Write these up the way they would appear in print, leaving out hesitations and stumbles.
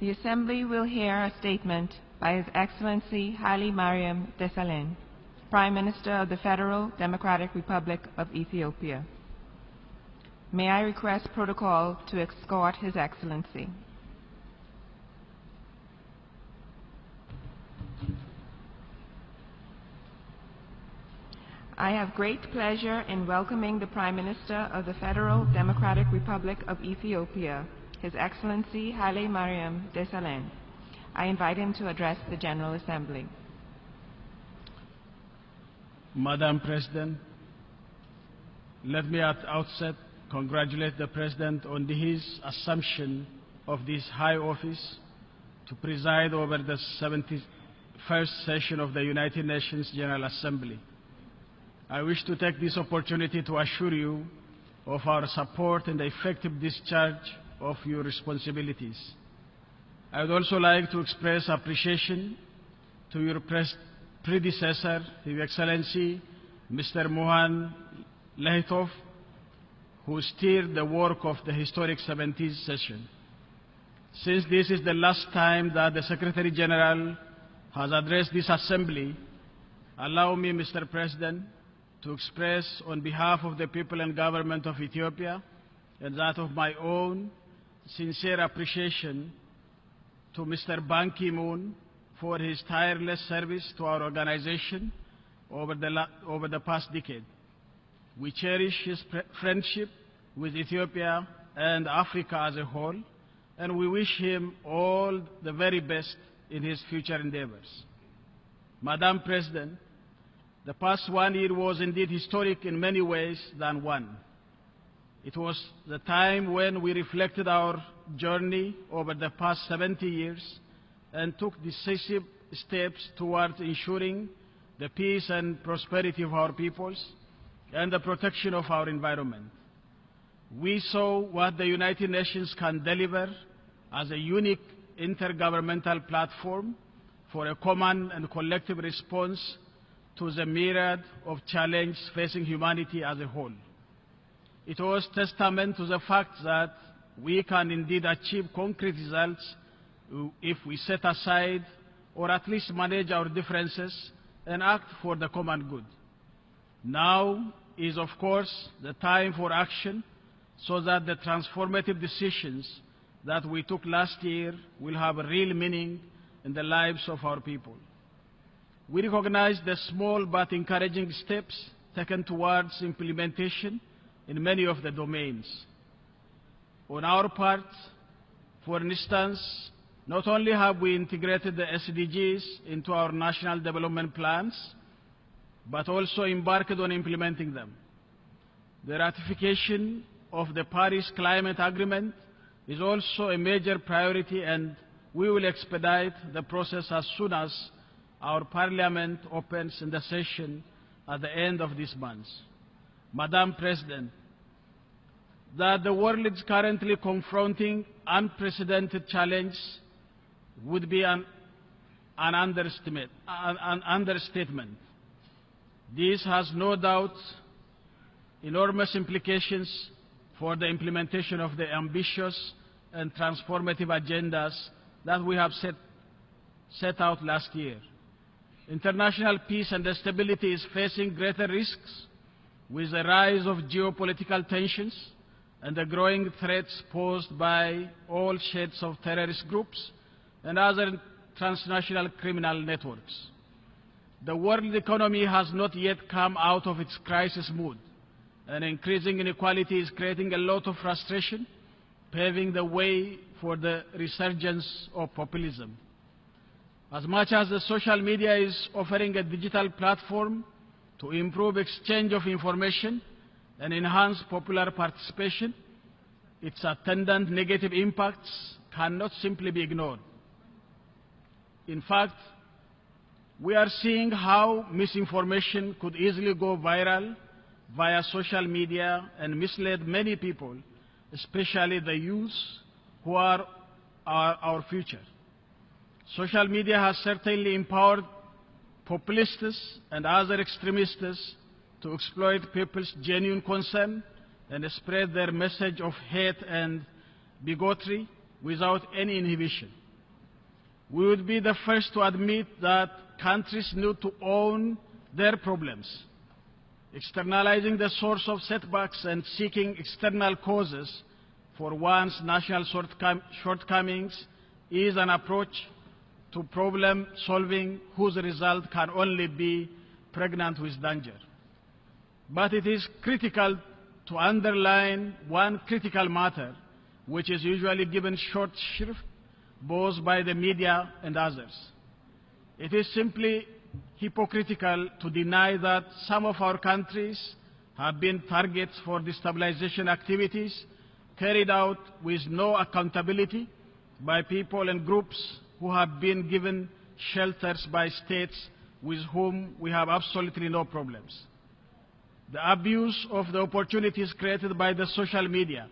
The Assembly will hear a statement by His Excellency Haile Mariam Desalegn, Prime Minister of the Federal Democratic Republic of Ethiopia. May I request protocol to escort His Excellency. I have great pleasure in welcoming the Prime Minister of the Federal Democratic Republic of Ethiopia, His Excellency Haile Mariam Desalegn. I invite him to address the General Assembly. Madam President, let me at outset congratulate the President on his assumption of this high office to preside over the 71st session of the United Nations General Assembly. I wish to take this opportunity to assure you of our support and the effective discharge of your responsibilities. I would also like to express appreciation to your predecessor, His Excellency Mr. Mohan Lahitov, who steered the work of the historic 70th session. Since this is the last time that the Secretary General has addressed this Assembly, allow me, Mr. President, to express on behalf of the people and government of Ethiopia and that of my own sincere appreciation to Mr. Ban Ki-moon for his tireless service to our organization over the past decade. We cherish his friendship with Ethiopia and Africa as a whole, and we wish him all the very best in his future endeavors. Madam President, the past 1 year was indeed historic in many ways than one. It was the time when we reflected our journey over the past 70 years and took decisive steps towards ensuring the peace and prosperity of our peoples and the protection of our environment. We saw what the United Nations can deliver as a unique intergovernmental platform for a common and collective response to the myriad of challenges facing humanity as a whole. It was testament to the fact that we can indeed achieve concrete results if we set aside or at least manage our differences and act for the common good. Now is, of course, the time for action so that the transformative decisions that we took last year will have a real meaning in the lives of our people. We recognize the small but encouraging steps taken towards implementation in many of the domains. On our part, for instance, not only have we integrated the SDGs into our national development plans, but also embarked on implementing them. The ratification of the Paris Climate Agreement is also a major priority, and we will expedite the process as soon as our Parliament opens in the session at the end of this month. Madam President, that the world is currently confronting unprecedented challenges would be an understatement. This has no doubt enormous implications for the implementation of the ambitious and transformative agendas that we have set out last year. International peace and stability is facing greater risks with the rise of geopolitical tensions and the growing threats posed by all shades of terrorist groups and other transnational criminal networks. The world economy has not yet come out of its crisis mood, and increasing inequality is creating a lot of frustration, paving the way for the resurgence of populism. As much as the social media is offering a digital platform to improve exchange of information and enhance popular participation, its attendant negative impacts cannot simply be ignored. In fact, we are seeing how misinformation could easily go viral via social media and mislead many people, especially the youth who are our future. Social media has certainly empowered populists and other extremists to exploit people's genuine concern and spread their message of hate and bigotry without any inhibition. we would be the first to admit that countries need to own their problems. Externalizing the source of setbacks and seeking external causes for one's national shortcomings is an approach to problem solving whose result can only be pregnant with danger. But it is critical to underline one critical matter, which is usually given short shrift both by the media and others. It is simply hypocritical to deny that some of our countries have been targets for destabilization activities carried out with no accountability by people and groups who have been given shelters by states with whom we have absolutely no problems. The abuse of the opportunities created by the social media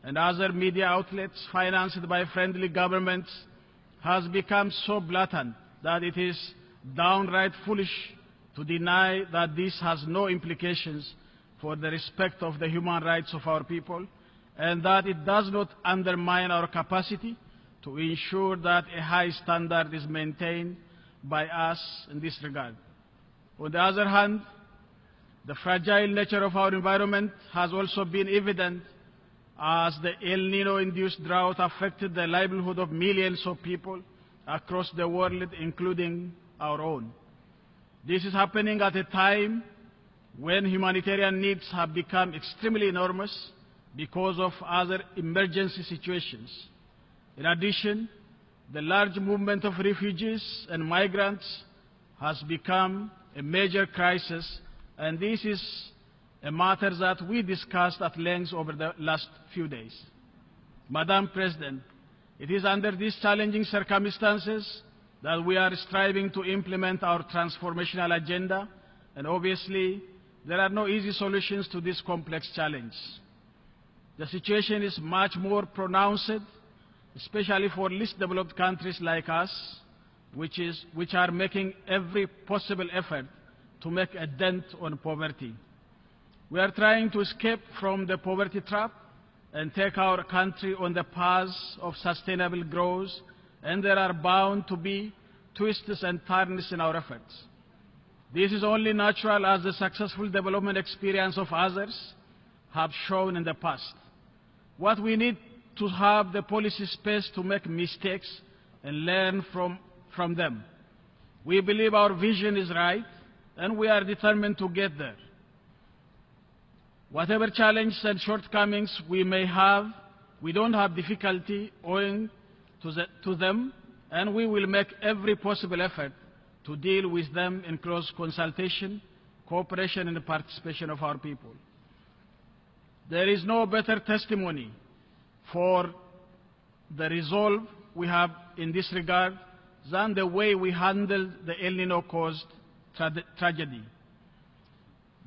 and other media outlets financed by friendly governments has become so blatant that it is downright foolish to deny that this has no implications for the respect of the human rights of our people, and that it does not undermine our capacity to ensure that a high standard is maintained by us in this regard. On the other hand, the fragile nature of our environment has also been evident as the El Nino-induced drought affected the livelihood of millions of people across the world, including our own. This is happening at a time when humanitarian needs have become extremely enormous because of other emergency situations. In addition, the large movement of refugees and migrants has become a major crisis, and this is a matter that we discussed at length over the last few days. Madam President, it is under these challenging circumstances that we are striving to implement our transformational agenda, and obviously there are no easy solutions to this complex challenge. The situation is much more pronounced, especially for least developed countries like us, which are making every possible effort to make a dent on poverty. We are trying to escape from the poverty trap and take our country on the path of sustainable growth, and there are bound to be twists and turns in our efforts. This is only natural as the successful development experience of others have shown in the past. What we need to have the policy space to make mistakes and learn from them. We believe our vision is right, and we are determined to get there. Whatever challenges and shortcomings we may have, we don't have difficulty owing to them, and we will make every possible effort to deal with them in close consultation, cooperation, and participation of our people. There is no better testimony for the resolve we have in this regard than the way we handled the El Nino-caused tragedy.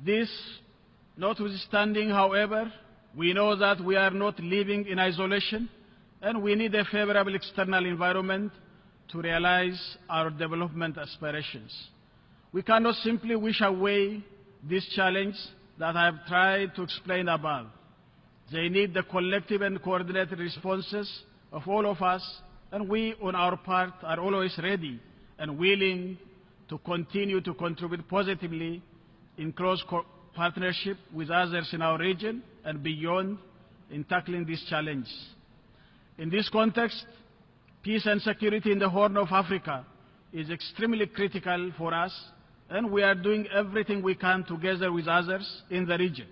This notwithstanding, however, we know that we are not living in isolation, and we need a favorable external environment to realize our development aspirations. We cannot simply wish away this challenge that I have tried to explain above. They need the collective and coordinated responses of all of us, and we, on our part, are always ready and willing to continue to contribute positively in close partnership with others in our region and beyond in tackling these challenges. In this context, peace and security in the Horn of Africa is extremely critical for us, and we are doing everything we can together with others in the region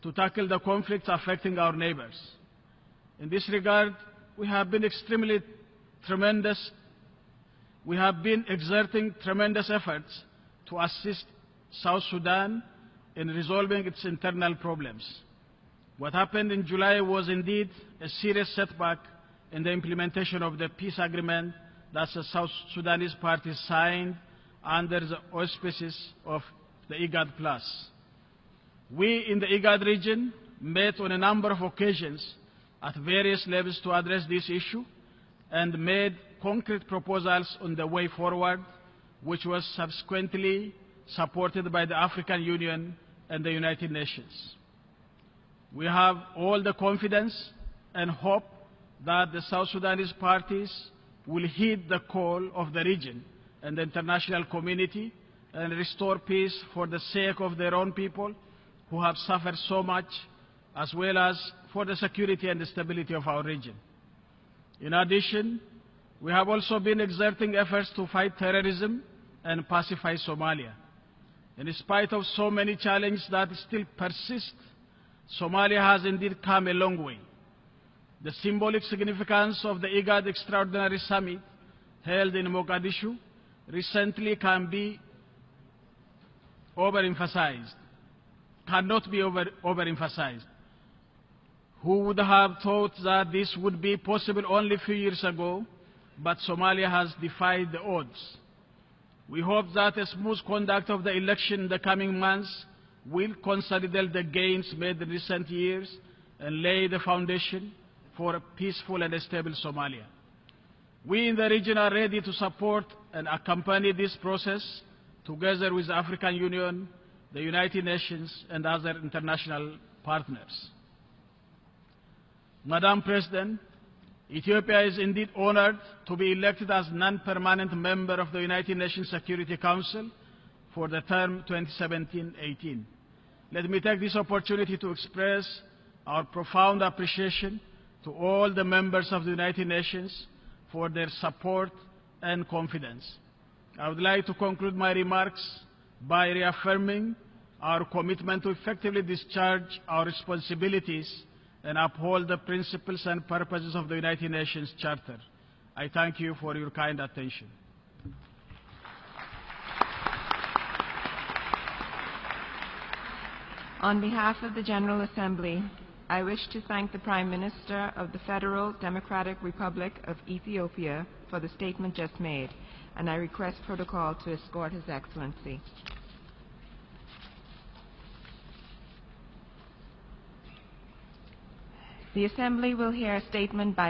to tackle the conflicts affecting our neighbors. In this regard, we have been exerting tremendous efforts to assist South Sudan in resolving its internal problems. What happened in July was indeed a serious setback in the implementation of the peace agreement that the South Sudanese parties signed under the auspices of the IGAD+. We in the IGAD region met on a number of occasions at various levels to address this issue and made concrete proposals on the way forward, which was subsequently supported by the African Union and the United Nations. We have all the confidence and hope that the South Sudanese parties will heed the call of the region and the international community and restore peace for the sake of their own people who have suffered so much, as well as for the security and the stability of our region. In addition, we have also been exerting efforts to fight terrorism and pacify Somalia. In spite of so many challenges that still persist, Somalia has indeed come a long way. The symbolic significance of the IGAD Extraordinary Summit held in Mogadishu recently cannot be overemphasized. Who would have thought that this would be possible only a few years ago, but Somalia has defied the odds. We hope that a smooth conduct of the election in the coming months will consolidate the gains made in recent years and lay the foundation for a peaceful and stable Somalia. We in the region are ready to support and accompany this process together with the African Union, the United Nations, and other international partners. Madam President, Ethiopia is indeed honored to be elected as non-permanent member of the United Nations Security Council for the term 2017-18. Let me take this opportunity to express our profound appreciation to all the members of the United Nations for their support and confidence. I would like to conclude my remarks by reaffirming our commitment to effectively discharge our responsibilities and uphold the principles and purposes of the United Nations Charter. I thank you for your kind attention. On behalf of the General Assembly, I wish to thank the Prime Minister of the Federal Democratic Republic of Ethiopia for the statement just made, and I request protocol to escort His Excellency. The Assembly will hear a statement by